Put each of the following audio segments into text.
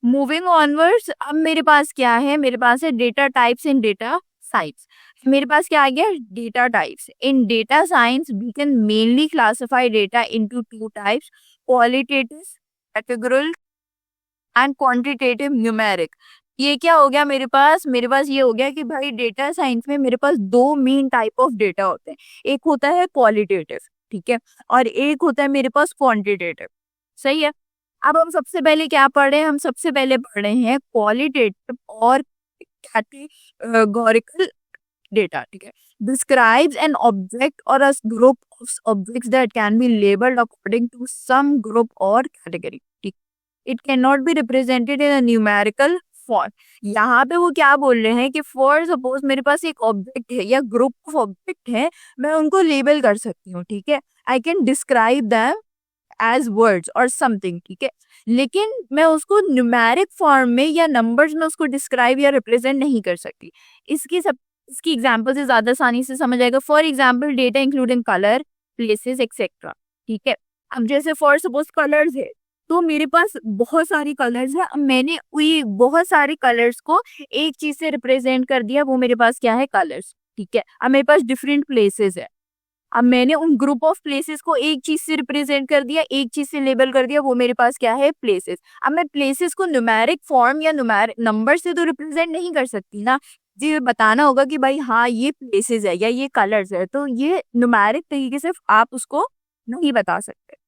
Moving onwards, अब मेरे पास क्या है, मेरे पास है data types in data science. मेरे पास क्या आ गया, data types. In data science we can mainly classify data into two types, qualitative categorical and quantitative numeric. ये क्या हो गया मेरे पास ये हो गया कि भाई डेटा साइंस में मेरे पास दो मेन टाइप ऑफ डेटा होते हैं। एक होता है क्वालिटेटिव, ठीक है, और एक होता है मेरे पास क्वांटिटेटिव। सही है। अब हम सबसे पहले क्या पढ़ रहे हैं, हम सबसे पहले पढ़ रहे हैं क्वालिटेटिव और कैटेगोरिकल डेटा, ठीक है। डिस्क्राइब्स एन ऑब्जेक्ट और a group of objects that can be labelled according to some group और कैटेगरी, ठीक। It can not be represented in a numerical form. यहाँ पे वो क्या बोल रहे हैं कि फॉर सपोज मेरे पास एक ऑब्जेक्ट है या ग्रुप ऑफ ऑब्जेक्ट है, मैं उनको लेबल कर सकती हूँ, ठीक है। I can describe them as words और समथिंग, ठीक है। लेकिन मैं उसको न्यूमेरिक फॉर्म में या नंबर्स में उसको डिस्क्राइब या रिप्रेजेंट नहीं कर सकती। इसकी एग्जांपल से ज्यादा आसानी से समझ आएगा। For example data including colour, places etcetera, ठीक है। अब जैसे फॉर सपोज कलर्स है, तो मेरे पास बहुत सारी कलर्स है। अब मैंने वही बहुत सारे कलर्स को एक चीज से रिप्रेजेंट कर दिया, वो मेरे पास क्या है, कलर्स, ठीक है। अब मेरे पास डिफरेंट प्लेसेस है, अब मैंने उन ग्रुप ऑफ प्लेसेस को एक चीज से रिप्रेजेंट कर दिया, एक चीज से लेबल कर दिया, वो मेरे पास क्या है, प्लेसेस। अब मैं प्लेसेस को न्यूमेरिक फॉर्म या न्यूमेरिक नंबर से तो रिप्रेजेंट नहीं कर सकती ना जी। बताना होगा कि भाई हाँ ये प्लेसेस है या ये कलर्स है, तो ये न्यूमेरिक तरीके से आप उसको नहीं बता सकते।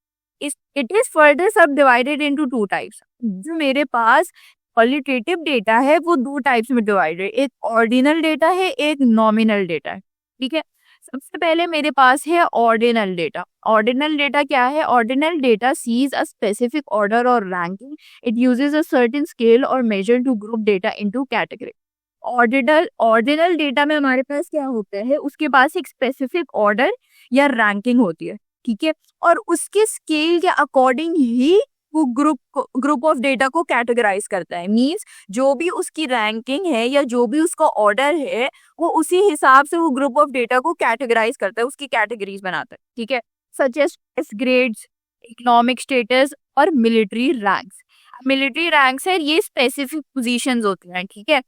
It is further subdivided into two types. जो मेरे पास क्वालिटेटिव डेटा है वो दो टाइप्स में डिवाइडेड, एक ऑर्डिनल डेटा है, एक नॉमिनल डेटा है, ठीक है। सबसे पहले मेरे पास है ऑर्डिनल डेटा। ऑर्डिनल डेटा क्या है, ordinal data sees a specific order और ranking. It uses a certain scale और measure to group data into category. Ordinal data में हमारे पास क्या होता है, उसके पास एक स्पेसिफिक ऑर्डर या रैंकिंग होती है, ठीक है। और उसके स्केल के अकॉर्डिंग ही वो ग्रुप ऑफ डेटा को कैटेगराइज करता है। मींस जो भी उसकी रैंकिंग है या जो भी उसका ऑर्डर है, वो उसी हिसाब से वो ग्रुप ऑफ डेटा को कैटेगराइज करता है, उसकी कैटेगरीज बनाता है, ठीक है। Such as grades, economic status और मिलिट्री रैंक्स। मिलिट्री रैंक्स है, ये स्पेसिफिक पोजीशंस होती हैं, ठीक है।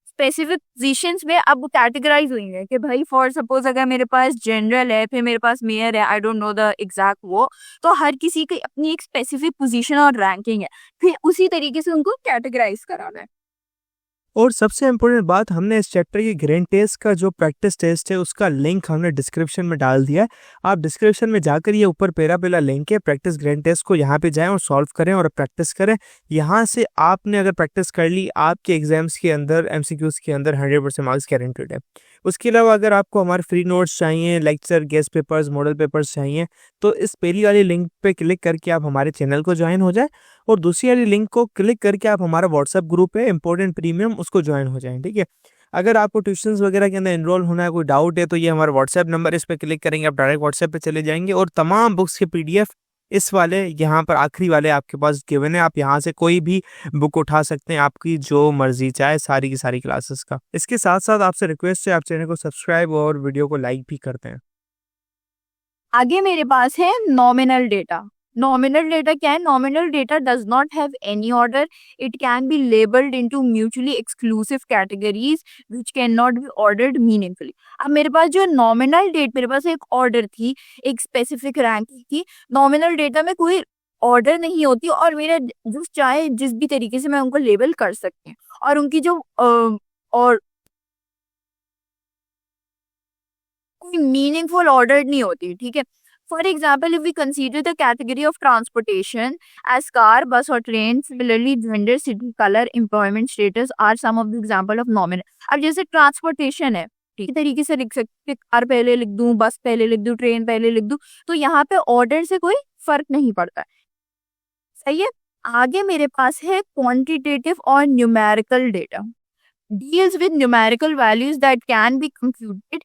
स्पेसिफिक पोजीशंस में अब कैटेगराइज हुई है कि भाई फॉर सपोज अगर मेरे पास जनरल है, फिर मेरे पास मेयर है, I don't know the exact वो, तो हर किसी की अपनी एक स्पेसिफिक पोजीशन और रैंकिंग है, फिर उसी तरीके से उनको कैटेगराइज कराना है। और सबसे इम्पोर्टेंट बात, हमने इस चैप्टर की ग्रैंड टेस्ट का जो प्रैक्टिस टेस्ट है उसका लिंक हमने डिस्क्रिप्शन में डाल दिया है। आप डिस्क्रिप्शन में जाकर ये ऊपर पेला लिंक है, प्रैक्टिस ग्रैंड टेस्ट को यहाँ पे जाएं और सॉल्व करें और प्रैक्टिस करें। यहाँ से आपने अगर प्रैक्टिस कर ली, आपके एग्जाम्स के अंदर एमसीक्यूज के अंदर 100% मार्क्स गारंटेड है। उसके अलावा अगर आपको हमारे फ्री नोट्स चाहिए, lecture, guest papers, model papers चाहिए, तो इस पहली वाली लिंक पे क्लिक करके आप हमारे चैनल को ज्वाइन हो जाए और दूसरी वाली लिंक को क्लिक करके आप हमारा व्हाट्सएप ग्रुप है इम्पोर्टेंट प्रीमियम, उसको ज्वाइन हो जाएं, ठीक है। अगर आपको ट्यूशंस वगैरह के अंदर एनरोल होना है, कोई डाउट है, तो ये हमारा व्हाट्सएप नंबर, इस पर क्लिक करेंगे आप डायरेक्ट व्हाट्सएप पे चले जाएंगे और तमाम बुक्स के पीडीएफ इस वाले यहाँ पर आखिरी वाले आपके पास गिवन है। आप यहाँ से कोई भी बुक उठा सकते हैं, आपकी जो मर्जी चाहे, सारी की सारी क्लासेस का। इसके साथ साथ आपसे रिक्वेस्ट है, आप चैनल को सब्सक्राइब और वीडियो को लाइक भी करते हैं। आगे मेरे पास है नॉमिनल डेटा। नॉमिनल डेटा क्या है, nominal data does not have any order, it can be labelled into mutually exclusive categories which can not be ordered meaningfully. अब मेरे पास जो नॉमिनल डेट, मेरे पास एक ऑर्डर थी, एक स्पेसिफिक रैंकिंग थी। नॉमिनल डेटा में कोई ऑर्डर नहीं होती और मेरा जिस चाहे जिस भी तरीके से मैं उनको लेबल कर सकती हूँ, और उनकी जो और कोई मीनिंगफुल ऑर्डर नहीं होती, ठीक है। For example if we consider the category of transportation as car, bus और train, similarly gender, city, colour, employment status are some of the example of nominal. अब जैसे ट्रांसपोर्टेशन है, ठीक तरीके से लिख सकते, कार पहले लिख दूं, बस पहले लिख दूं, ट्रेन पहले लिख दूं, तो यहाँ पे ऑर्डर से कोई फर्क नहीं पड़ता है। सही है। आगे मेरे पास है क्वांटिटेटिव और numerical data. Deals with numerical values that can be computed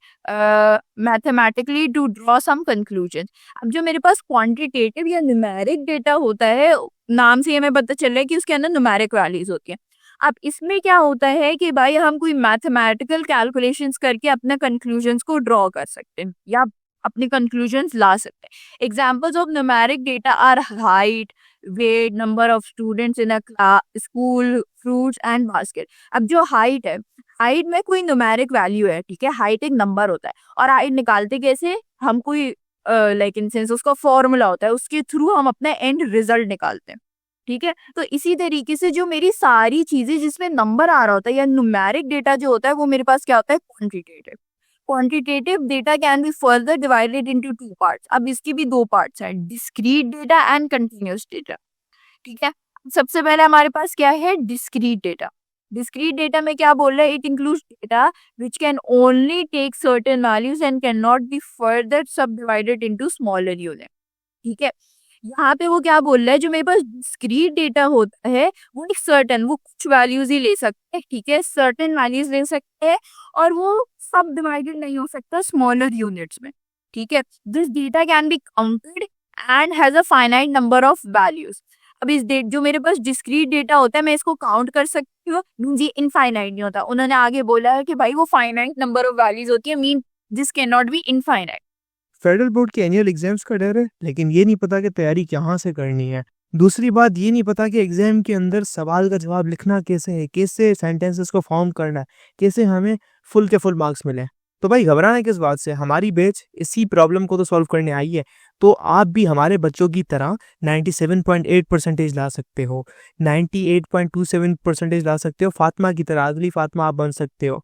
mathematically to draw some conclusions। अब जो मेरे पास क्वांटिटेटिव या न्यूमेरिक डेटा होता है, नाम से हमें पता चल रहा है कि उसके अंदर न्यूमेरिक वैल्यूज होती हैं। अब इसमें क्या होता है कि भाई हम कोई मैथमेटिकल कैलकुलेशंस करके अपने कंक्लूजन्स को ड्रॉ कर सकते हैं या अपने कंक्लूजन्स ला सकते हैं। Examples of numeric data are height, weight, number of students in a class, school, fruits and basket. अब जो हाइट है, हाइट में कोई न्यूमेरिक वैल्यू है, ठीक है, हाइट एक नंबर होता है। और हाइट निकालते कैसे, हम कोई लाइक इन सेंस उसका फॉर्मूला होता है, उसके थ्रू हम अपना एंड रिजल्ट निकालते हैं, ठीक है। तो इसी तरीके से जो मेरी सारी चीजें जिसमें नंबर आ रहा होता है या न्यूमेरिक डेटा जो होता है वो मेरे पास क्या होता है, quantitative. Quantitative data can be further divided into two parts. अब इसकी भी दो पार्ट्स हैं, discrete data and continuous data, ठीक है। सबसे पहले हमारे पास क्या है, डिस्क्रीट डेटा। डिस्क्रीट डेटा में क्या बोल रहा है, it includes data which can only take certain values and can not be further subdivided into smaller unit, ठीक है। यहाँ पे वो क्या बोल रहा है, जो मेरे पास डिस्क्रीट डेटा होता है वो एक सर्टेन, वो कुछ वैल्यूज ही ले सकते हैं, ठीक है, सर्टेन वैल्यूज ले सकते हैं, और वो सब डिवाइडेड नहीं हो सकता स्मॉलर यूनिट्स में, ठीक है। This data can be counted and has a finite number of values. अब इस डेट जो मेरे पास डिस्क्रीट डेटा होता है मैं इसको काउंट कर सकती हूँ, मीन्स ये इनफाइनाइट नहीं होता। उन्होंने आगे बोला है कि भाई वो फाइनाइट नंबर ऑफ वैल्यूज होती है, mean this can not B infinite. Federal board के एनुअल एग्जाम्स का डर है, लेकिन ये नहीं पता कि तैयारी कहाँ से करनी है। दूसरी बात ये नहीं पता कि एग्जाम के अंदर सवाल का जवाब लिखना कैसे है, कैसे सेंटेंसेस को फॉर्म करना है, कैसे हमें फुल के फुल मार्क्स मिले। तो भाई घबराना किस बात से, हमारी बैच इसी प्रॉब्लम को तो सॉल्व करने आई है। तो आप भी हमारे बच्चों की तरह 97.8% ला सकते हो, 98.27% ला सकते हो, फातिमा की तरह, अगली फातिमा आप बन सकते हो।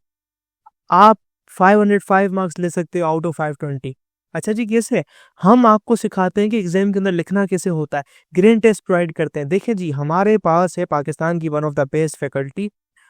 आप 505 मार्क्स ले सकते हो आउट ऑफ 520। अच्छा जी, कैसे? हम आपको सिखाते हैं कि एग्जाम के अंदर लिखना कैसे होता है, ग्रेड टेस्ट प्रोवाइड करते हैं। देखिए जी, हमारे पास है पाकिस्तान की one of the best faculty.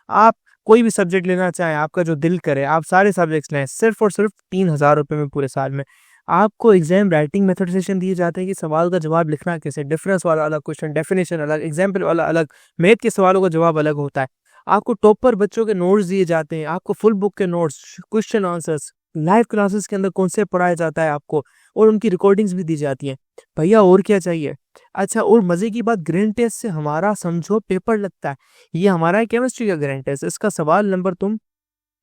आप कोई भी सब्जेक्ट लेना चाहें, आपका जो दिल करे, आप सारे सब्जेक्ट्स लें, सिर्फ और सिर्फ 3000 रुपये में पूरे साल में। आपको एग्जाम राइटिंग मेथड सेशन दिए जाते हैं कि सवाल का जवाब लिखना कैसे, डिफरेंस वाला अलग क्वेश्चन, डेफिनेशन अलग, एग्जाम्पल वाला अलग, मैथ के सवालों का जवाब अलग होता है। आपको टॉपर बच्चों के नोट्स दिए जाते हैं, आपको फुल बुक के notes, question answers, live classes के अंदर कॉन्सेप्ट पढ़ाया जाता है आपको, और उनकी रिकॉर्डिंग्स भी दी जाती हैं। भैया और क्या चाहिए? अच्छा, और मजे की बात, ग्रैंड टेस्ट से हमारा समझो पेपर लगता है। ये हमारा है केमिस्ट्री का ग्रैंड टेस्ट, इसका सवाल नंबर तुम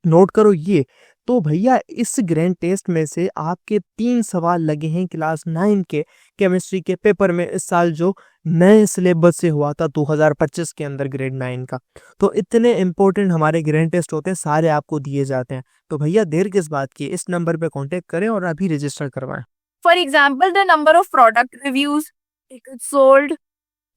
नोट करो ये। तो भैया इस ग्रैंड टेस्ट में से आपके 3 सवाल लगे हैं क्लास 9 के केमिस्ट्री के पेपर में, इस साल जो नए सिलेबस से हुआ था 2025 के अंदर ग्रेड 9 का। तो इतने इंपॉर्टेंट हमारे ग्रैंड टेस्ट होते हैं, सारे आपको दिए जाते हैं। तो भैया देर किस बात की, इस नंबर पे कांटेक्ट करें और अभी रजिस्टर करवाएं। For example, the number of product reviews, tickets sold,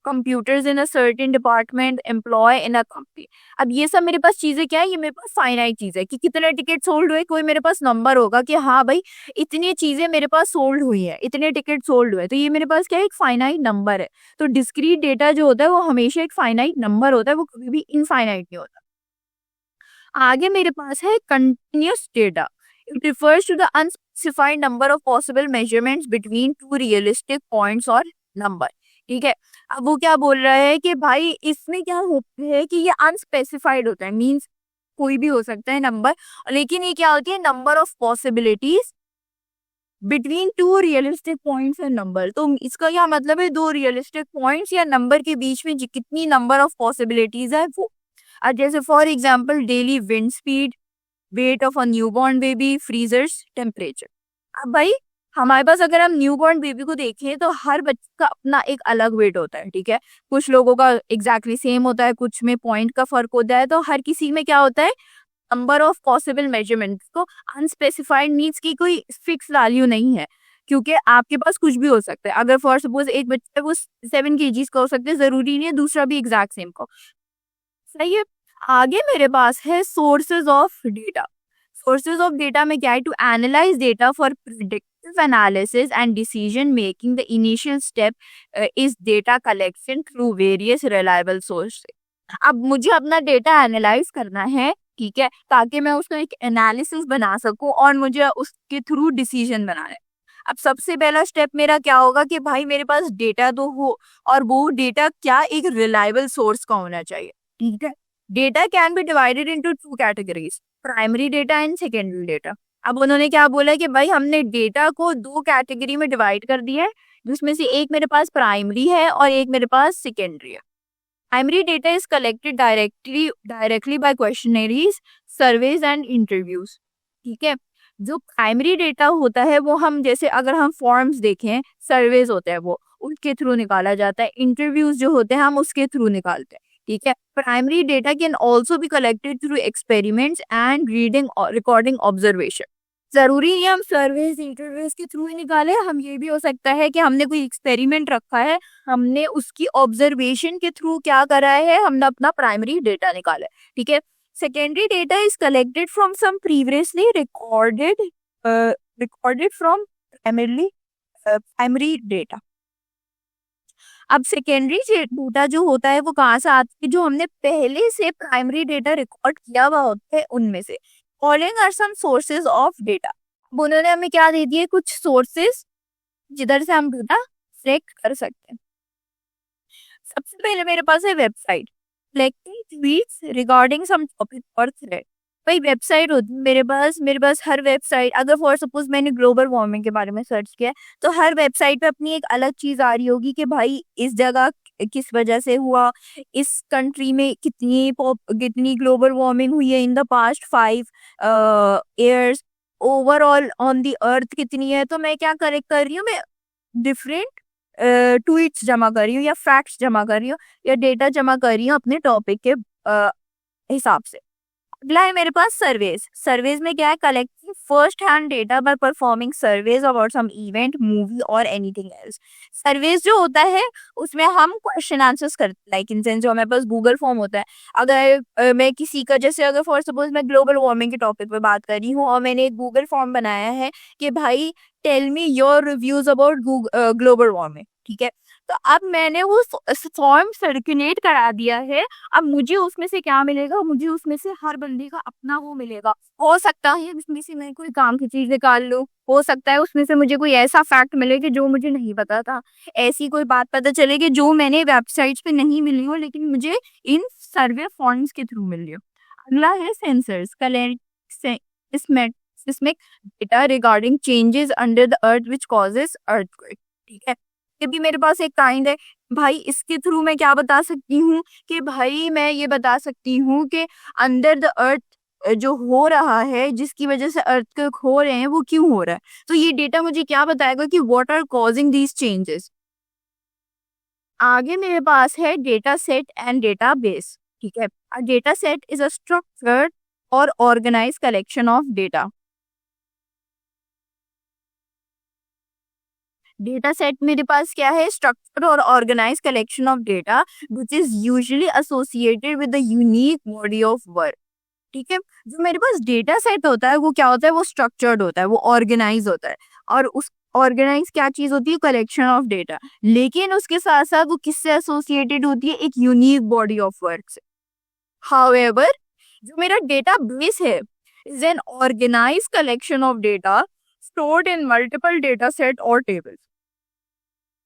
computers in a certain department, employee in a company। अब ये सब मेरे पास चीजें क्या है, ये मेरे पास फाइनाइट चीज है कि कितने टिकट सोल्ड हुए, कोई मेरे पास नंबर होगा कि हाँ भाई इतनी चीजें मेरे पास सोल्ड हुई है, इतने टिकट सोल्ड हुए, तो ये मेरे पास क्या है, एक फाइनाइट नंबर है। तो डिस्क्रीट डेटा जो होता है वो हमेशा एक फाइनाइट नंबर होता है, वो कभी भी इनफाइनाइट नहीं होता। आगे मेरे पास है continuous data. It refers to the unspecified number of possible measurements between two realistic points और नंबर, ठीक है। अब वो क्या बोल रहा है कि भाई इसमें क्या होता है कि ये अनस्पेसिफाइड होता है, मींस कोई भी हो सकता है नंबर, लेकिन ये क्या होती है, number of possibilities between two realistic points and number. तो इसका क्या मतलब है, दो रियलिस्टिक पॉइंट्स या नंबर के बीच में कितनी नंबर ऑफ पॉसिबिलिटीज है वो। और जैसे for example daily wind speed, weight of a newborn baby, freezers temperature. अब भाई हमारे पास अगर हम न्यूबॉर्न बेबी को देखें तो हर बच्चे का अपना एक अलग वेट होता है, ठीक है। कुछ लोगों का एग्जैक्टली सेम होता है, कुछ में पॉइंट का फर्क होता है। तो हर किसी में क्या होता है, नंबर ऑफ पॉसिबल मेजरमेंट को अनस्पेसिफाइड मीन्स की कोई फिक्स वैल्यू नहीं है, क्योंकि आपके पास कुछ भी हो सकता है। अगर फॉर सपोज एक बच्चा है वो 7 kg का हो सकता है, जरूरी नहीं है दूसरा भी एग्जैक्ट सेम का, सही है। आगे मेरे पास है sources of data. Sources of data में क्या है, to analyse data for predictive analysis and decision making, the initial step is data collection through various reliable source. अब मुझे अपना डेटा एनालाइज करना है, ठीक है, ताकि मैं उसका एक एनालिसिस बना सकूं और मुझे उसके थ्रू डिसीजन बनाना है। अब सबसे पहला स्टेप मेरा क्या होगा कि भाई मेरे पास डेटा तो हो, और वो डेटा क्या एक रिलायबल सोर्स का होना चाहिए, ठीक है। Data can be divided into two categories, primary data and secondary data. अब उन्होंने क्या बोला कि भाई हमने डेटा को दो कैटेगरी में डिवाइड कर दिया है, जिसमें से एक मेरे पास प्राइमरी है और एक मेरे पास सेकेंडरी है। Primary data is collected directly by questionnaires, surveys and interviews, ठीक है। जो प्राइमरी डेटा होता है वो हम जैसे अगर हम फॉर्म्स देखें, सर्वेज होते हैं वो उनके थ्रू निकाला जाता है, इंटरव्यूज जो होते हैं हम उसके थ्रू निकालते हैं, ठीक है। Primary data can also be collected through experiments and reading recording observation. जरूरी नहीं हम सर्वेज इंटरव्यूज के थ्रू ही निकाले, हम ये भी हो सकता है कि हमने कोई एक्सपेरिमेंट रखा है, हमने उसकी ऑब्जर्वेशन के थ्रू क्या करा है, हमने अपना प्राइमरी डेटा निकाला है, ठीक है। Secondary data is collected from some previously recorded from primary data. अब सेकेंडरी डेटा जो होता है वो कहाँ से आता है, जो हमने पहले से प्राइमरी डेटा रिकॉर्ड किया हुआ होता है उनमें से। Following are some sources of data. अब उन्होंने हमें क्या दे दिए, कुछ सोर्सेज जिधर से हम डेटा सेलेक्ट कर सकते हैं। सबसे पहले मेरे पास है website, collecting tweets regarding some topic और थ्रेड। भाई वेबसाइट होती है मेरे पास हर वेबसाइट, अगर फॉर सपोज मैंने ग्लोबल वार्मिंग के बारे में सर्च किया तो हर वेबसाइट पे अपनी एक अलग चीज आ रही होगी कि भाई इस जगह किस वजह से हुआ, इस कंट्री में कितनी ग्लोबल वार्मिंग हुई है in the past 5 years, overall on the earth कितनी है। तो मैं क्या करेक्ट कर रही हूँ, मैं डिफरेंट ट्वीट्स जमा कर रही हूँ या फैक्ट्स जमा कर रही हूँ या डेटा जमा कर रही हूँ अपने टॉपिक के हिसाब से। अगला है मेरे पास सर्वेज। सर्वेज में क्या है, collecting first hand data by performing surveys about some event, movie और एनीथिंग एल्स। सर्वेज जो होता है उसमें हम क्वेश्चन आंसर्स करते हैं, लाइक इन सेंस जो हमारे पास गूगल फॉर्म होता है। अगर मैं किसी का जैसे अगर फॉर सपोज मैं ग्लोबल वार्मिंग के टॉपिक पे बात कर रही हूँ और मैंने एक गूगल फॉर्म बनाया है कि भाई tell me your reviews about global warming, ठीक है। तो अब मैंने वो फॉर्म सर्कुलेट करा दिया है, अब मुझे उसमें से क्या मिलेगा, मुझे उसमें से हर बंदे का अपना वो मिलेगा। हो सकता है उसमें से मैं कोई काम की चीज निकाल लूं, हो सकता है उसमें से मुझे कोई ऐसा फैक्ट मिले कि जो मुझे नहीं पता था, ऐसी कोई बात पता चले कि जो मैंने वेबसाइट्स पे नहीं मिली हो लेकिन मुझे इन सर्वे फॉर्म्स के थ्रू मिल रही हो। अगला है sensors, seismic data regarding changes under the earth which causes earthquake, ठीक है। ये भी मेरे पास एक काइंड है, भाई इसके थ्रू मैं क्या बता सकती हूँ कि भाई मैं ये बता सकती हूँ कि अंडर द अर्थ जो हो रहा है, जिसकी वजह से अर्थक्वेक हो रहे हैं वो क्यों हो रहा है। तो ये डेटा मुझे क्या बताएगा कि what are causing these changes. आगे मेरे पास है data set and data base, ठीक है। Data set is a structured और organize collection of data. Data set मेरे पास क्या है, स्ट्रक्चर्ड और organize collection of data which is usually associated with the unique body of work, ठीक है। जो मेरे पास डेटा सेट होता है वो क्या होता है, वो स्ट्रक्चर्ड होता है, वो ऑर्गेनाइज होता है। और उस ऑर्गेनाइज क्या चीज होती है, कलेक्शन ऑफ डेटा, लेकिन उसके साथ साथ वो किससे एसोसिएटेड होती है, एक यूनिक बॉडी ऑफ वर्क से। हाउएवर जो मेरा डेटा बेस है is an organise collection of data stored in multiple data set और टेबल्स।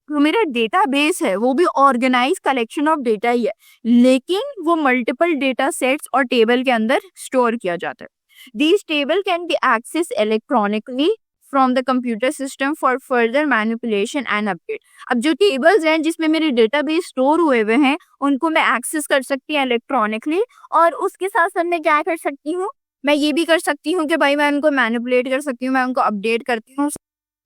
जो मेरा डेटाबेस है वो भी ऑर्गेनाइज कलेक्शन ऑफ डेटा ही है, लेकिन वो मल्टीपल डेटा सेट्स और टेबल के अंदर स्टोर किया जाता है। These table can be access electronically from the computer system for further manipulation and update. अब जो टेबल्स हैं जिसमें मेरे डेटाबेस स्टोर हुए हुए हैं उनको मैं एक्सेस कर सकती हूँ इलेक्ट्रॉनिकली, और उसके साथ साथ मैं क्या कर सकती हूँ, मैं ये भी कर सकती हूँ कि भाई मैं उनको मैनिपुलेट कर सकती हूँ, मैं उनको अपडेट करती हूँ।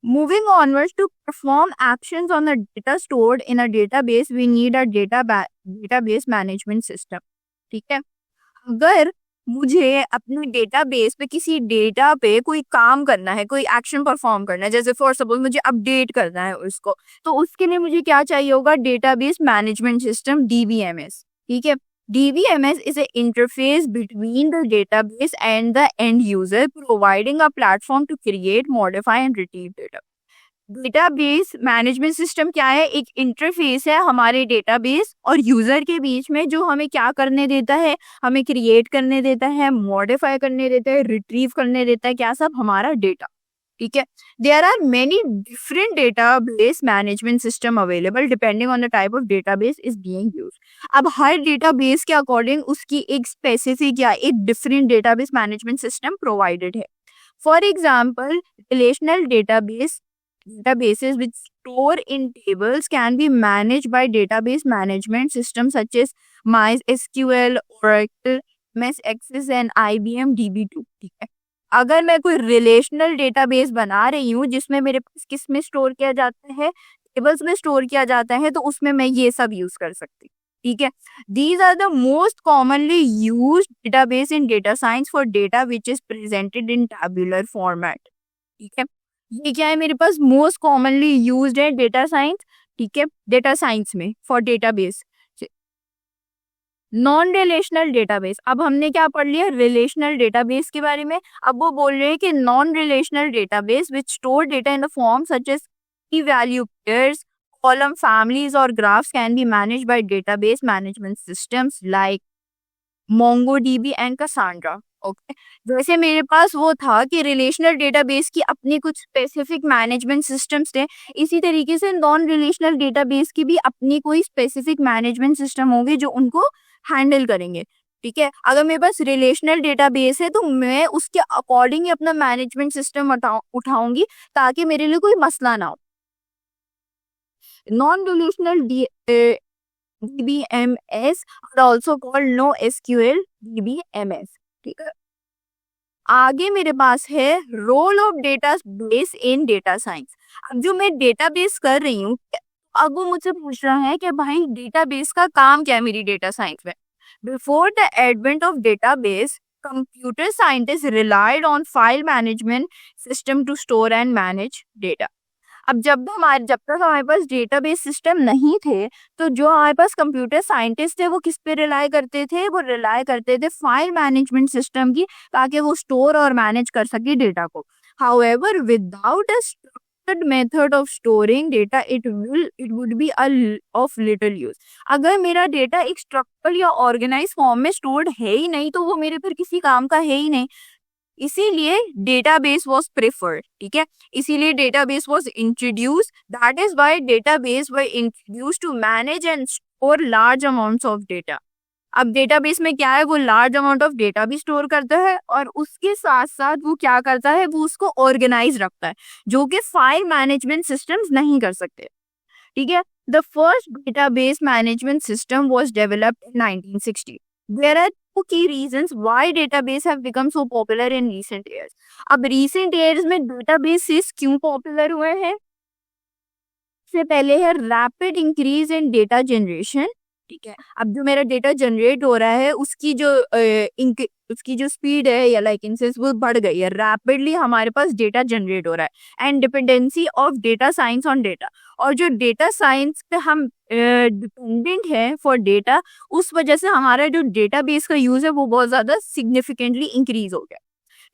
Moving onwards, to perform actions on the data stored in a database, we need a database management system. ठीक है। अगर मुझे अपने डेटाबेस पे किसी डेटा पे कोई काम करना है, कोई एक्शन परफॉर्म करना है, जैसे फॉर सपोज मुझे अपडेट करना है उसको, तो उसके लिए मुझे क्या चाहिए होगा, डेटाबेस मैनेजमेंट सिस्टम, DBMS, ठीक है। DBMS is an interface between the database and the end user, providing a platform to create, modify and retrieve data. Database management system क्या है, एक इंटरफेस है हमारे डेटाबेस और यूजर के बीच में, जो हमें क्या करने देता है, हमें क्रिएट करने देता है, मॉडिफाई करने देता है, रिट्रीव करने देता है, क्या सब, हमारा डेटा, ठीक है। There are many different database management system available depending on the type of database is being used. अब हर डेटाबेस के अकॉर्डिंग उसकी एक स्पेसिफिक या एक different database management system provided है। For example relational databases which store in tables can be managed by database management systems such as MySQL, Oracle, MS Access and IBM DB2, ठीक है। अगर मैं कोई रिलेशनल डेटाबेस बना रही हूँ जिसमें मेरे पास किस में स्टोर किया जाता है, टेबल्स में स्टोर किया जाता है, तो उसमें मैं ये सब यूज कर सकती हूँ। ठीक है, these are the most commonly used database in data science for data which is presented in tabular format. ठीक है, ये क्या है, मेरे पास मोस्ट कॉमनली यूज्ड है डेटा साइंस। ठीक है, डेटा साइंस में for database. Non relational database, अब हमने क्या पढ़ लिया रिलेशनल डेटाबेस के बारे में। अब वो बोल रहे हैं कि non relational database which store data in the form such as key value pairs, column families or graphs can be managed by database management systems like MongoDB and Cassandra. Okay, जैसे मेरे पास वो था कि रिलेशनल डेटाबेस की अपनी कुछ specific management systems थे, इसी तरीके से नॉन रिलेशनल डेटाबेस की भी अपनी कोई स्पेसिफिक मैनेजमेंट सिस्टम होंगे जो उनको हैंडल करेंगे। ठीक है, अगर मेरे पास रिलेशनल डेटाबेस है तो मैं उसके अकॉर्डिंग ही अपना मैनेजमेंट सिस्टम उठाऊंगी ताकि मेरे लिए कोई मसला ना हो। Non-relational DBMS are also called NoSQL DBMS. ठीक है, आगे मेरे पास है role of data base in data science. अब जो मैं डेटाबेस कर रही हूँ, अब वो मुझसे पूछ रहा है कि भाई डेटाबेस का काम क्या है मेरी डेटा साइंस में। Before the advent of database, computer scientist relied on file management system to store and manage data. अब जब तक हमारे पास डेटाबेस सिस्टम नहीं थे, तो जो हमारे पास कंप्यूटर साइंटिस्ट थे वो किस पे रिलाय करते थे, वो रिलाय करते थे फाइल मैनेजमेंट सिस्टम की, ताकि वो स्टोर और मैनेज कर सके डेटा को। However without a structured method of storing data it would be of little use. अगर मेरा डेटा एक स्ट्रक्चर या ऑर्गेनाइज फॉर्म में स्टोर्ड है ही नहीं, तो वो मेरे फिर किसी काम का है ही नहीं। इसीलिए डेटाबेस वाज प्रेफर्ड। ठीक है, इसीलिए database was introduce, that is why database were introduce to manage and store large amounts of data. अब डेटाबेस में क्या है, वो लार्ज अमाउंट ऑफ डेटा भी स्टोर करता है और उसके साथ साथ वो क्या करता है, वो उसको ऑर्गेनाइज रखता है, जो कि फाइल मैनेजमेंट सिस्टम्स नहीं कर सकते। ठीक है, the first database management system was developed in 1960। There are two key reasons why database have become so popular in recent years. अब रीसेंट ईयर्स में डेटाबेसेस क्यों पॉपुलर हुए हैं? से पहले है rapid increase in data generation. ठीक है, अब जो मेरा डेटा जनरेट हो रहा है उसकी जो स्पीड है या लाइकेंसेस वो बढ़ गई है, रैपिडली हमारे पास डेटा जनरेट हो रहा है। And dependency of data science on data, और जो डेटा साइंस पे हम डिपेंडेंट है फॉर डेटा, उस वजह से हमारा जो डेटाबेस का यूज है वो बहुत ज्यादा सिग्निफिकेंटली इंक्रीज हो गया।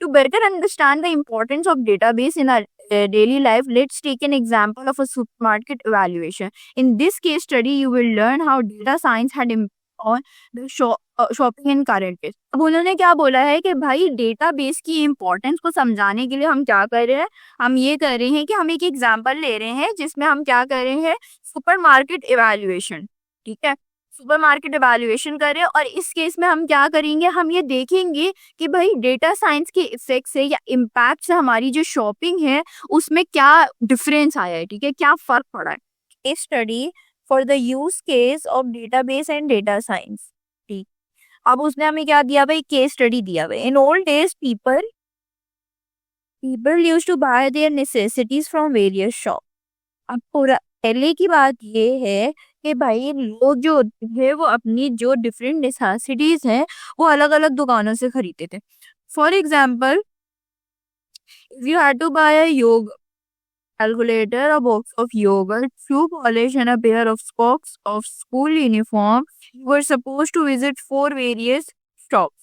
To better understand the importance of database in our daily life, let's take an example of a supermarket evaluation. In this case study, you will learn how data science had impact on the shopping in current days. अब उन्होंने क्या बोला है कि भाई database की importance को समझाने के लिए हम क्या कर रहे हैं, हम ये कर रहे हैं कि हम एक एग्जाम्पल ले रहे हैं जिसमें हम क्या कर रहे हैं, सुपरमार्केट इवैल्यूएशन। ठीक है, सुपरमार्केट इवैल्यूएशन कर रहे हैं और इस केस में हम क्या करेंगे, हम ये देखेंगे कि भाई डेटा साइंस के इफेक्ट से या इम्पैक्ट से हमारी जो शॉपिंग है उसमें क्या डिफरेंस आया है। ठीक है, क्या फर्क पड़ा है। Case study for the use case of database and data science. ठीक, अब उसने हमें क्या दिया भाई, केस स्टडी दिया भाई। In old days people used to buy their necessities from various shop. अब पूरा पहले की बात ये है कि भाई लोग जो है वो अपनी जो डिफरेंट नेसेसिटीज हैं वो अलग अलग दुकानों से खरीदते थे। For example, if you had to buy a योग calculator, a box of yogurt, shoe polish, and a pair of socks of school uniform, you were supposed to visit 4 various shops.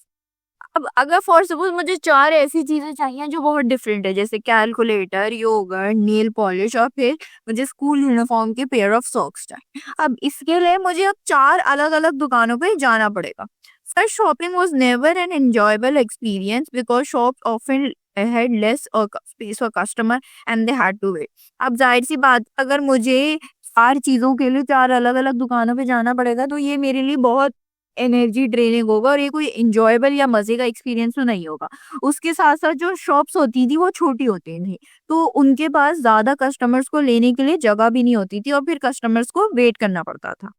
अब अगर फॉर सपोज मुझे 4 ऐसी चीजें चाहिए जो बहुत different है, जैसे कैलकुलेटर, योगर्ट, नेल पॉलिश और फिर मुझे स्कूल यूनिफॉर्म के पेयर ऑफ सॉक्स चाहिए। अब इसके लिए मुझे अब 4 अलग अलग दुकानों पे जाना पड़ेगा। Such shopping was never an enjoyable experience because shops often had less space for customer and they had to wait. अब जाहिर सी बात, अगर मुझे 4 चीजों के लिए 4 अलग अलग दुकानों पे जाना पड़ेगा तो ये मेरे लिए बहुत एनर्जी ड्रेनिंग होगा और ये कोई इंजॉयबल या मजे का एक्सपीरियंस तो नहीं होगा। उसके साथ साथ जो शॉप्स होती थी वो छोटी होती थी, तो उनके पास ज्यादा कस्टमर्स को लेने के लिए जगह भी नहीं होती थी और फिर कस्टमर्स को वेट करना पड़ता था।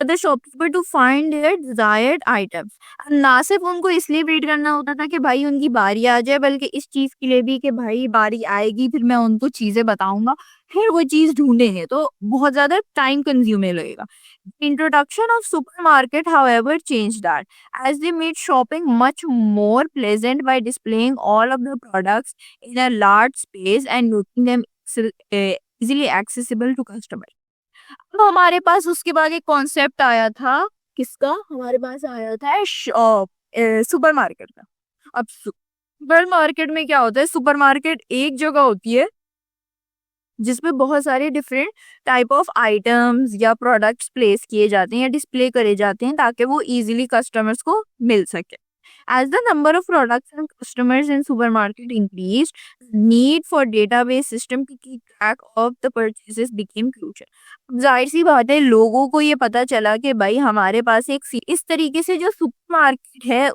The shopkeeper to find their desired items. ना सिर्फ उनको इसलिए वेट करना होता था कि भाई उनकी बारी आ जाए, बल्कि इस चीज के लिए भी कि भाई बारी आएगी, फिर मैं उनको चीजें बताऊंगा, फिर वो चीज ढूंढेंगे, तो बहुत ज्यादा टाइम कंज्यूमिंग लगेगा। Introduction of supermarket, however, changed that, as they made shopping much more pleasant by displaying all of the products in a large space and making them easily accessible to customers. अब हमारे पास उसके बाद एक concept आया था, किसका हमारे पास आया था, सुपरमार्केट का। अब सुपरमार्केट में क्या होता है, सुपरमार्केट एक जगह होती है जिसमें बहुत सारे डिफरेंट टाइप ऑफ आइटम्स या प्रोडक्ट्स प्लेस किए जाते हैं या डिस्प्ले करे जाते हैं ताकि वो इजीली कस्टमर्स को मिल सके। As the number of products and customers in supermarket increased, the need for database system to keep track of the purchases became crucial. अब जाहिर सी बात है, लोगों को ये पता चला कि भाई हमारे पास इस तरीके से जो सुपरमार्केट है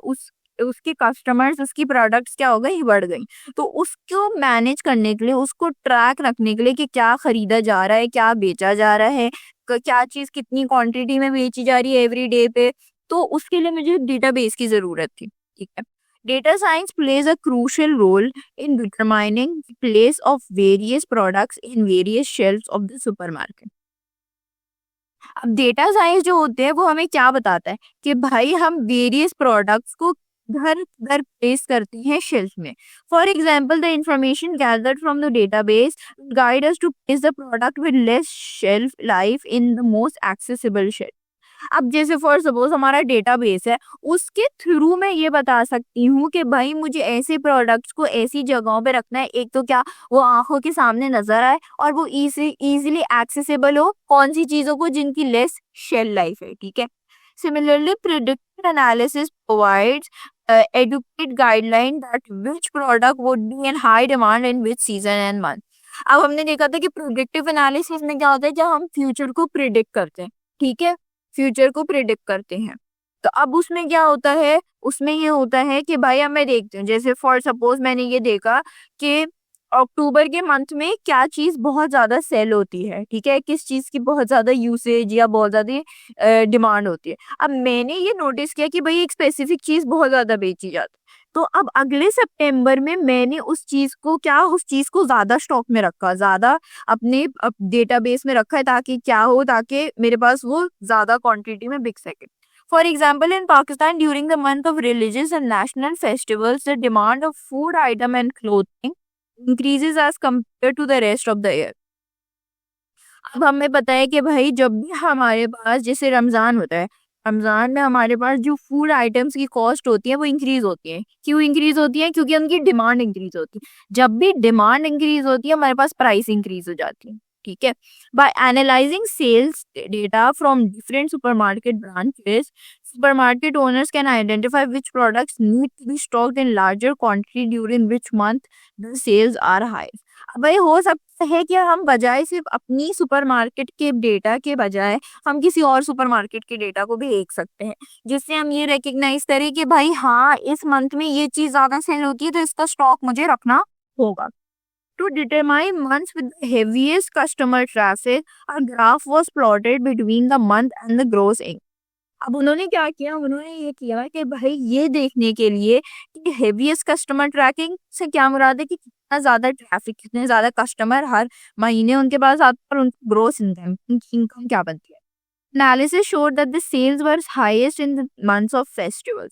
उसके कस्टमर्स, उसकी प्रोडक्ट्स क्या हो गई, बढ़ गई। तो उसको मैनेज करने के लिए, उसको ट्रैक रखने के लिए कि क्या खरीदा जा रहा है, क्या बेचा जा रहा है, क्या चीज कितनी क्वांटिटी में बेची जा रही है एवरी डे पे, तो उसके लिए मुझे डेटाबेस की जरूरत थी। ठीक है, data science plays a crucial role in determining place of various products in various shelves of the supermarket. अब डेटा साइंस जो होते हैं वो हमें क्या बताता है कि भाई हम वेरियस प्रोडक्ट्स को घर घर प्लेस करते हैं शेल्फ में। For example, the information gathered from the database guide us to place the product with less shelf life in the most accessible shelf. अब जैसे फॉर सपोज हमारा डेटाबेस है, उसके थ्रू मैं ये बता सकती हूँ कि भाई मुझे ऐसे प्रोडक्ट्स को ऐसी जगहों पे रखना है, एक तो क्या वो आंखों के सामने नजर आए और वो इजीली एक्सेसिबल हो, कौन सी चीजों को जिनकी लेस शेल लाइफ है। ठीक है, similarly predictive analysis provides educate guideline that which product would be in high demand in which season and month। अब हमने देखा था कि प्रोडिक्टिव एनालिसिस में क्या होता है, जब हम फ्यूचर को प्रिडिक्ट करते हैं। ठीक है, फ्यूचर को प्रिडिक्ट करते हैं, तो अब उसमें क्या होता है, उसमें ये होता है कि भाई अब मैं देखती हूँ, जैसे फॉर सपोज मैंने ये देखा कि अक्टूबर के मंथ में क्या चीज बहुत ज्यादा सेल होती है। ठीक है, किस चीज की बहुत ज्यादा यूसेज या बहुत ज्यादा डिमांड होती है। अब मैंने ये नोटिस किया कि भाई एक स्पेसिफिक चीज बहुत ज्यादा बेची जाती है, तो अब अगले सितंबर में मैंने उस चीज को ज्यादा स्टॉक में रखा, ज्यादा अपने डेटाबेस में रखा है, ताकि क्या हो, ताकि मेरे पास वो ज्यादा क्वांटिटी में बिक सके। For example, in Pakistan during the month of religious and national festivals the demand of food item and clothing increases as compared to the rest of the year। अब हमें पता है कि भाई जब भी हमारे पास, जैसे रमजान होता है, रमजान में हमारे पास जो फूड आइटम्स की कॉस्ट होती है वो इंक्रीज होती है। क्यों इंक्रीज होती है? क्योंकि उनकी डिमांड इंक्रीज होती है। जब भी डिमांड इंक्रीज होती है, हमारे पास प्राइस इंक्रीज हो जाती है। ठीक है, by analysing sales data from different supermarket branches, supermarket owners can identify which products need to be stocked in larger quantity during which month the sales are high। अब भाई हो सकता है कि हम बजाय सिर्फ अपनी सुपरमार्केट के डेटा के बजाय हम किसी और सुपरमार्केट के डेटा को भी देख सकते हैं, जिससे हम ये रिकग्नाइज करें कि भाई हाँ, इस मंथ में ये चीज ज्यादा सेल होती है तो इसका स्टॉक मुझे रखना होगा। To determine months with the heaviest customer traffic, a graph was plotted between the month and the gross income। अब उन्होंने क्या किया, उन्होंने ये किया कि भाई ये देखने के लिए कि हेवीएस्ट कस्टमर ट्रैकिंग से क्या मुराद है कि कितना ज्यादा ट्रैफिक, कितने ज्यादा कस्टमर हर महीने उनके पास आते हैं और उनकी ग्रोथ इनकम क्या बनती है। Analysis showed that the sales were highest in the months of festivals।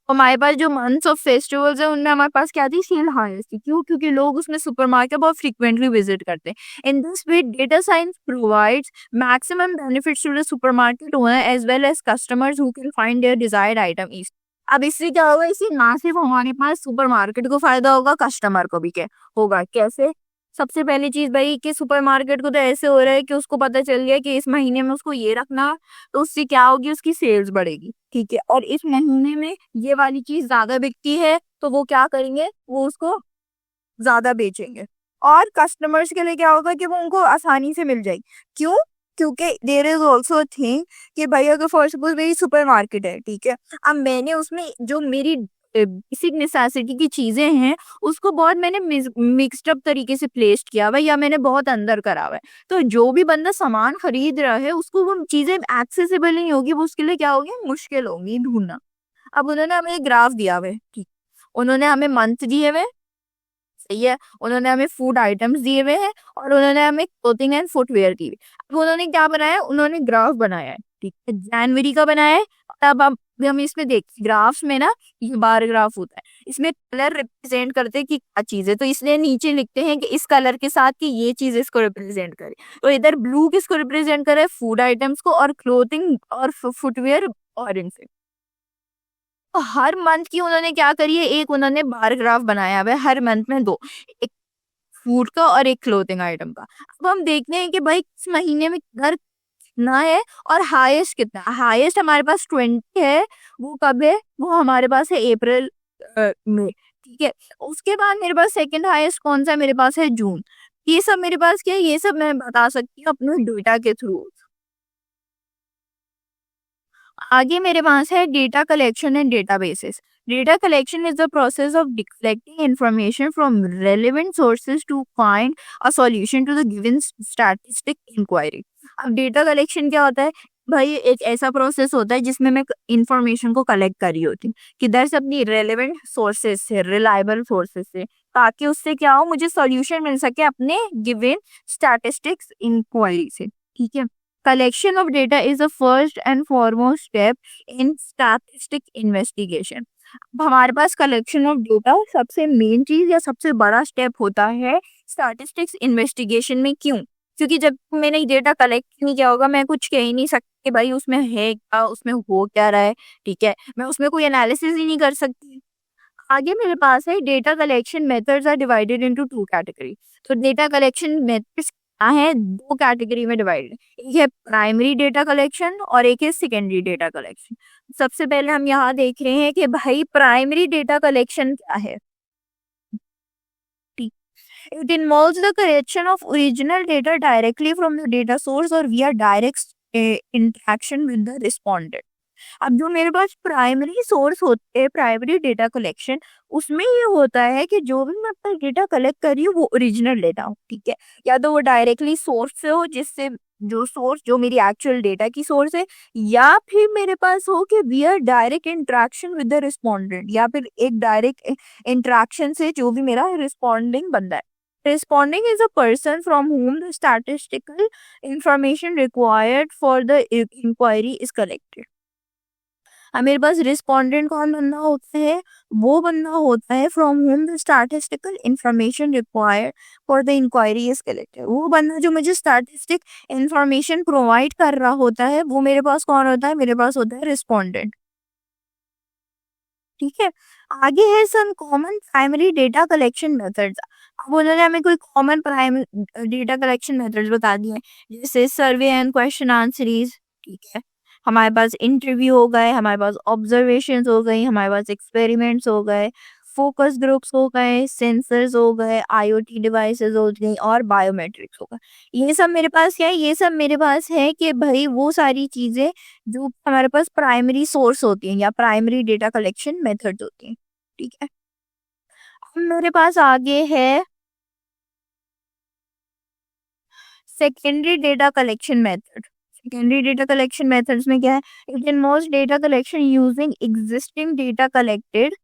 हमारे पास जो मंथ्स ऑफ फेस्टिवल्स है उनमें हमारे पास क्या थी, सेल हाईएस्ट थी। क्यों? क्योंकि लोग उसमें सुपरमार्केट बहुत फ्रीक्वेंटली विजिट करते हैं। In this way data science provides maximum benefits to the supermarket owner as well as customers who can find their desired item is. अब इससे क्या होगा, इससे ना सिर्फ हमारे पास सुपरमार्केट को फायदा होगा, कस्टमर को भी क्या होगा। कैसे? सबसे पहली चीज भाई कि सुपरमार्केट को तो ऐसे हो रहा है कि उसको पता चल गया कि इस महीने में उसको ये रखना, तो उससे क्या होगी, उसकी सेल्स बढ़ेगी। ठीक है, और इस महीने में ये वाली चीज ज्यादा बिकती है तो वो क्या करेंगे, वो उसको ज्यादा बेचेंगे। और कस्टमर्स के लिए क्या होगा कि वो उनको आसानी से मिल जाएगी। क्यों? क्योंकि देयर इज ऑल्सो थिंग कि भाई अगर फॉर सपोज मेरी सुपरमार्केट है, ठीक है, अब मैंने उसमें जो मेरी बेसिक नेसेसिटी की चीजें हैं उसको बहुत मैंने मिक्स्ड अप तरीके से प्लेस किया हुआ है या मैंने बहुत अंदर करा हुआ है। तो जो भी बंदा सामान खरीद रहा है उसको वो चीजें एक्सेसिबल नहीं होगी, वो उसके लिए क्या होगी, मुश्किल होगी ढूंढना। अब उन्होंने हमें ग्राफ दिया हुआ है, ठीक, उन्होंने हमें मंथ दिए हुए, सही है, उन्होंने हमें फूड आइटम्स दिए हुए हैं और उन्होंने हमें क्लोथिंग एंड फुटवेयर दी हुई। अब उन्होंने क्या बनाया है, उन्होंने ग्राफ बनाया है, ठीक है, जनवरी का बनाया है। और अब हम इसमें देखिए ग्राफ्स में ना ये बार ग्राफ होता है, इसमें कलर रिप्रेजेंट करते हैं कि क्या चीज है, तो इसलिए नीचे लिखते हैं कि इस कलर के साथ कि ये चीज इसको रिप्रेजेंट करे। तो इधर ब्लू किसको रिप्रेजेंट करे, फूड आइटम्स को, और क्लोथिंग और फुटवेयर ऑरेंज से। तो हर मंथ की उन्होंने क्या करी है, एक उन्होंने बार ग्राफ बनाया हुआ है, हर मंथ में दो, एक फूड का और एक क्लोथिंग आइटम का। अब हम देखते हैं कि भाई किस महीने में घर कितना है और हाईएस्ट कितना है। हाईएस्ट हमारे पास 20 है, वो कब है, वो हमारे पास है अप्रैल में, ठीक है। उसके बाद मेरे पास सेकंड हाईएस्ट कौन सा है, मेरे पास है जून। ये सब मेरे पास क्या है, ये सब मैं बता सकती हूँ अपने डेटा के थ्रू। आगे मेरे पास है data collection and databases. Data collection is the process of collecting information from relevant sources to find a solution to the given statistic inquiry। अब डेटा कलेक्शन क्या होता है भाई, एक ऐसा प्रोसेस होता है जिसमें मैं इंफॉर्मेशन को कलेक्ट कर रही होती हूँ किधर से, अपनी रेलेवेंट सोर्सेज से, रिलायबल सोर्सेज से, ताकि उससे क्या हो, मुझे सॉल्यूशन मिल सके अपने गिवन स्टैटिस्टिक्स इंक्वायरी से, ठीक है। Collection of data is the first and foremost step in statistic investigation। अब हमारे पास कलेक्शन ऑफ डेटा सबसे मेन चीज या सबसे बड़ा स्टेप होता है स्टैटिस्टिक्स इन्वेस्टिगेशन में। क्यों? क्योंकि जब मैंने डेटा कलेक्ट नहीं किया होगा मैं कुछ कह ही नहीं सकती कि भाई उसमें है क्या, उसमें हो क्या रहा है, ठीक है, मैं उसमें कोई एनालिसिस ही नहीं कर सकती। आगे मेरे पास है data collection methods are divided into two category. तो डेटा कलेक्शन मेथड्स क्या है, दो कैटेगरी में डिवाइडेड, एक है प्राइमरी डेटा कलेक्शन और एक है सेकेंडरी डेटा कलेक्शन। सबसे पहले हम यहाँ देख रहे हैं कि भाई प्राइमरी डेटा कलेक्शन क्या है। It involves the collection of original data directly from the data source or via direct interaction with the respondent। अब जो मेरे पास प्राइमरी सोर्स होते हैं, प्राइमरी डेटा कलेक्शन, उसमें ये होता है कि जो भी मैं अपना डेटा कलेक्ट कर रही हूँ वो ओरिजिनल डेटा हो, ठीक है, या तो वो डायरेक्टली सोर्स से हो, जिससे जो सोर्स जो मेरी एक्चुअल डेटा की सोर्स है, या फिर मेरे पास हो कि wear direct interaction with the respondent, या फिर एक डायरेक्ट इंटरेक्शन से जो भी मेरा रिस्पोंडिंग बंदा है। Responding is a person from whom the statistical information required for the inquiry is collected। अब मेरे पास रिस्पोंडेंट कौन बंदा होता है, वो बंदा होता है from home the statistical information required for the inquiry is collected. वो बंदा जो मुझे स्टैटिस्टिक इंफॉर्मेशन प्रोवाइड कर रहा होता है वो मेरे पास कौन होता है, मेरे पास होता है रिस्पोंडेंट, ठीक है। आगे है some common primary data collection methods. अब उन्होंने हमें कोई common primary data collection methods बता दिए, जैसे सर्वे एंड क्वेश्चन आंसरीज, ठीक है, हमारे पास इंटरव्यू हो गए, हमारे पास ऑब्जर्वेशंस हो गई, हमारे पास एक्सपेरिमेंट्स हो गए, फोकस ग्रुप्स हो गए, सेंसर्स हो गए, आईओटी डिवाइसेस हो गई और बायोमेट्रिक्स हो गए। ये सब मेरे पास क्या है, ये सब मेरे पास है कि भाई वो सारी चीजें जो हमारे पास प्राइमरी सोर्स होती हैं या प्राइमरी डेटा कलेक्शन मेथड्स होती हैं, ठीक है। अब मेरे पास आगे है secondary data collection method. Secondary data collection methods में क्या है, it involves data collection using existing data collected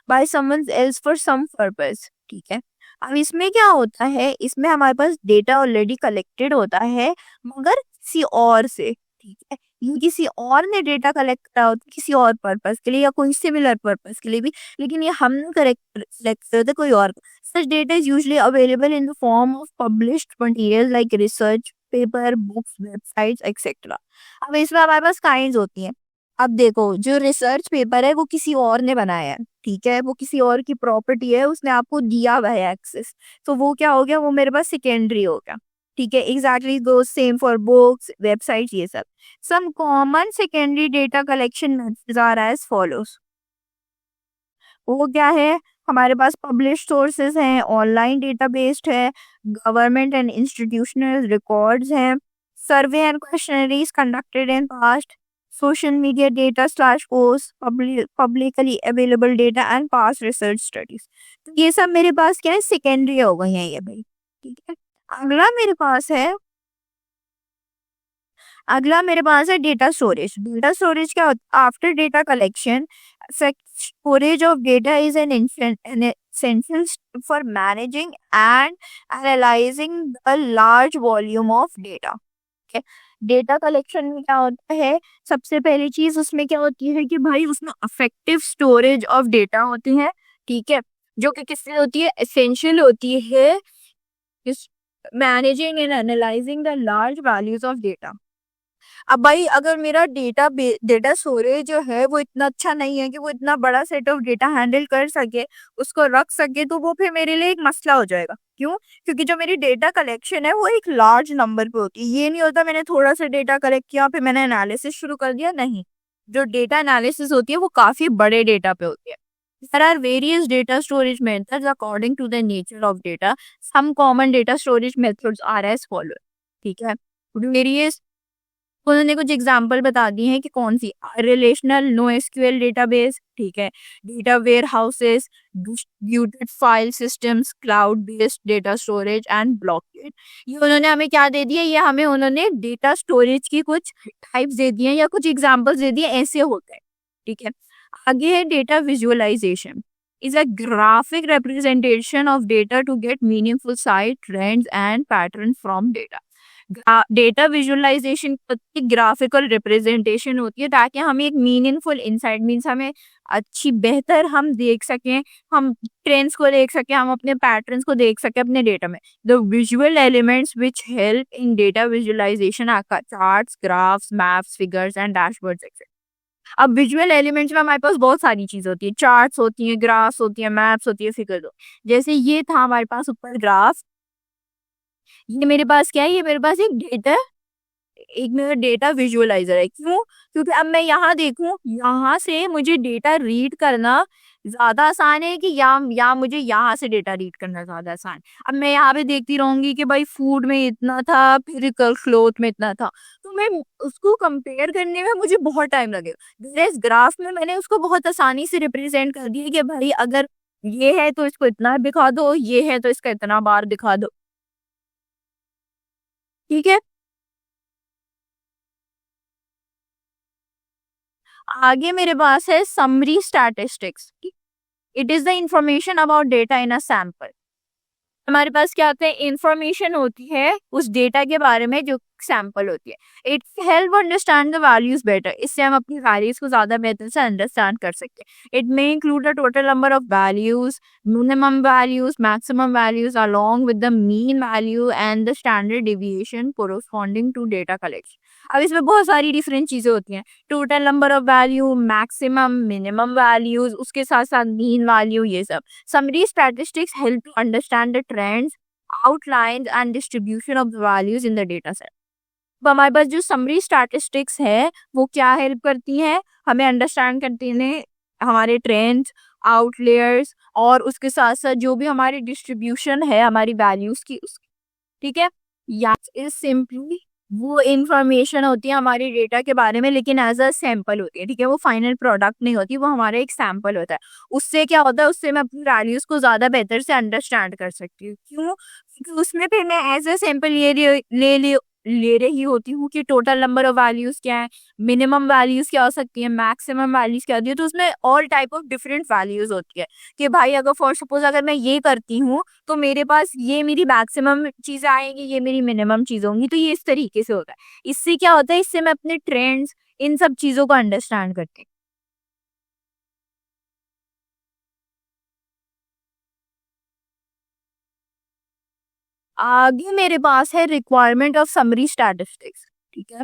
by someone else for some purpose, ठीक है। अब इसमें क्या होता है, इसमें हमारे पास डेटा ऑलरेडी कलेक्टेड होता है मगर किसी और से, ठीक है, ये किसी और ने डेटा कलेक्ट करा होता है किसी और पर्पस के लिए या कोई सिमिलर पर्पस के लिए भी, लेकिन ये हमने कलेक्ट करते कोई और। Such data is usually available in the form of published material like research paper, books, websites etcetera. अब इसमें हमारे पास काइंड्स होती हैं। अब देखो जो रिसर्च पेपर है वो किसी और ने बनाया है, ठीक है, वो किसी और की प्रॉपर्टी है, उसने आपको दिया हुआ है एक्सेस, तो वो क्या हो गया, वो मेरे पास सेकेंडरी हो गया, ठीक है। Exactly go same for books, website, ये सब। Some common secondary data collection methods are as follows. वो क्या है, हमारे पास पब्लिश सोर्सेज हैं, ऑनलाइन डेटाबेस्ड है, गवर्नमेंट एंड इंस्टीट्यूशनल रिकॉर्ड्स हैं, survey and questionnaires conducted in past, social media data slash posts, publicly available data and past research studies. तो ये सब मेरे पास क्या है, सेकेंडरी हो गई है ये भाई, ठीक है। अगला मेरे पास है डेटा स्टोरेज। डेटा स्टोरेज क्या होता है? After data collection, storage of data is an essential for managing and analyzing a large volume of data. Okay? Data collection में क्या होता है, सबसे पहली चीज उसमें क्या होती है कि भाई उसमें अफेक्टिव स्टोरेज ऑफ डेटा होती है, ठीक है, जो कि किससे होती है, एसेंशियल होती है managing and analysing the large values of data. अब भाई अगर मेरा डेटा स्टोरेज जो है वो इतना अच्छा नहीं है कि वो इतना बड़ा सेट ऑफ डेटा हैंडल कर सके, उसको रख सके, तो वो फिर मेरे लिए एक मसला हो जाएगा। क्यों? क्योंकि जो मेरी डेटा कलेक्शन है वो एक लार्ज नंबर पे होती है। ये नहीं होता मैंने थोड़ा सा डेटा कलेक्ट किया फिर मैंने एनालिसिस शुरू कर दिया, नहीं। जो डेटा एनालिसिस होती है वो काफी बड़े डेटा पे होती है। There are various data storage methods according to the nature of data. Some common data storage methods are as follows. ठीक है, various उन्होंने कुछ एग्जाम्पल बता दिए हैं कि कौन सी, रिलेशनल नो एसक्यूएल डेटाबेस, ठीक है, data warehouses, distributed file systems, cloud based data storage and blockchain. ये उन्होंने हमें क्या दे दिया, ये हमें उन्होंने डेटा स्टोरेज की कुछ टाइप्स दे दिए या कुछ एग्जाम्पल्स दे दिए, ऐसे होता है, ठीक है। आगे है data visualisation, is a graphic representation of data to get meaningful sight, trends and patterns from data. Data visualisation graphical representation होती है ताकि हमें एक मीनिंगफुल इंसाइट, मीन्स हमें अच्छी बेहतर हम देख सकें, हम ट्रेंड्स को देख सकें, हम अपने पैटर्न्स को देख सकें अपने डेटा में। The visual elements which help in data visualisation are charts, graphs, maps, figures and dashboards etcetera. अब विजुअल एलिमेंट्स में हमारे पास बहुत सारी चीज होती है, चार्ट्स होती है, ग्राफ्स होती है, मैप्स होती है, फिगर्स होती है। जैसे ये था हमारे पास ऊपर ग्राफ, ये मेरे पास क्या है, ये मेरे पास एक मेरा डेटा विजुअलाइजर है। क्यों? क्योंकि अब मैं यहाँ देखूं, यहाँ से मुझे डेटा रीड करना ज्यादा आसान है कि या मुझे यहाँ से डेटा रीड करना ज्यादा आसान। अब मैं यहाँ पे देखती रहूंगी कि भाई फूड में इतना था, फिर क्लोथ में इतना था, तो मैं उसको कंपेयर करने में मुझे बहुत टाइम लगेगा। इस ग्राफ में मैंने उसको बहुत आसानी से रिप्रेजेंट कर दिया कि भाई अगर ये है तो इसको इतना दिखा दो, ये है तो इसका इतना बार दिखा दो, ठीक है। आगे मेरे पास है summary statistics. It is the information about data in a sample. हमारे पास क्या होता है, इंफॉर्मेशन होती है उस डेटा के बारे में जो सैंपल होती है। It help understand the values better, इससे हम अपनी वैल्यूज को ज्यादा बेहतर से अंडरस्टैंड कर सकते हैं। It may include the total number of values, minimum values, maximum values along with the mean value and the standard deviation corresponding to data collection. अब इसमें बहुत सारी डिफरेंट चीजें होती हैं, total number of value, maximum, minimum values, उसके साथ साथ मीन वैल्यू, ये सब। Summary statistics help to understand the trends, outlines and distribution of the values in the data set. तो हमारे पास जो समरी स्टैटिस्टिक्स है वो क्या हेल्प करती है, हमें अंडरस्टैंड करती है हमारे ट्रेंड्स, आउटलेयर्स और उसके साथ साथ जो भी हमारी डिस्ट्रीब्यूशन है हमारी वैल्यूज की उसकी, ठीक है। या इज सिंपली वो इंफॉर्मेशन होती है हमारे डेटा के बारे में, लेकिन एज अ सैंपल होती है, ठीक है। वो फाइनल प्रोडक्ट नहीं होती, वो हमारा एक सैंपल होता है। उससे क्या होता है, उससे मैं अपनी वैल्यूज को ज्यादा बेहतर से अंडरस्टैंड कर सकती हूँ। क्यों? क्योंकि उसमें फिर मैं एज अ सैंपल ले रही होती हूँ कि टोटल नंबर ऑफ वैल्यूज क्या है, मिनिमम वैल्यूज क्या हो सकती है, मैक्सिमम वैल्यूज क्या होती है। तो उसमें all type of different values होती है कि भाई अगर फॉर सपोज अगर मैं ये करती हूँ तो मेरे पास ये मेरी मैक्सिमम चीजें आएंगी, ये मेरी मिनिमम चीजें होंगी। तो ये इस तरीके से होता है। इससे क्या होता है, इससे मैं अपने ट्रेंड्स इन सब चीजों को अंडरस्टैंड करती हूँ। आगे मेरे पास है रिक्वायरमेंट ऑफ समरी स्टैटिस्टिक्स, ठीक है।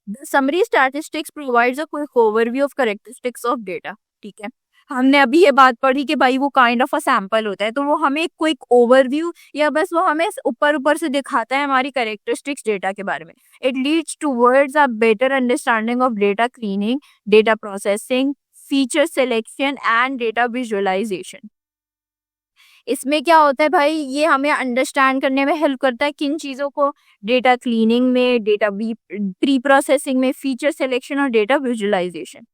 The summary statistics provides a quick overview of characteristics of data, ठीक है। हमने अभी ये बात पढ़ी कि भाई वो काइंड ऑफ अ सैंपल होता है, तो वो हमें एक क्विक ओवरव्यू या बस वो हमें ऊपर ऊपर से दिखाता है हमारी कैरेक्टरिस्टिक्स डेटा के बारे में। It leads towards a better understanding of data cleaning, data processing, feature selection and data visualisation. इसमें क्या होता है भाई, ये हमें अंडरस्टैंड करने में हेल्प करता है किन चीज़ों को, डेटा क्लीनिंग में, डेटा प्री प्रोसेसिंग में, फीचर सिलेक्शन और डेटा विजुअलाइजेशन।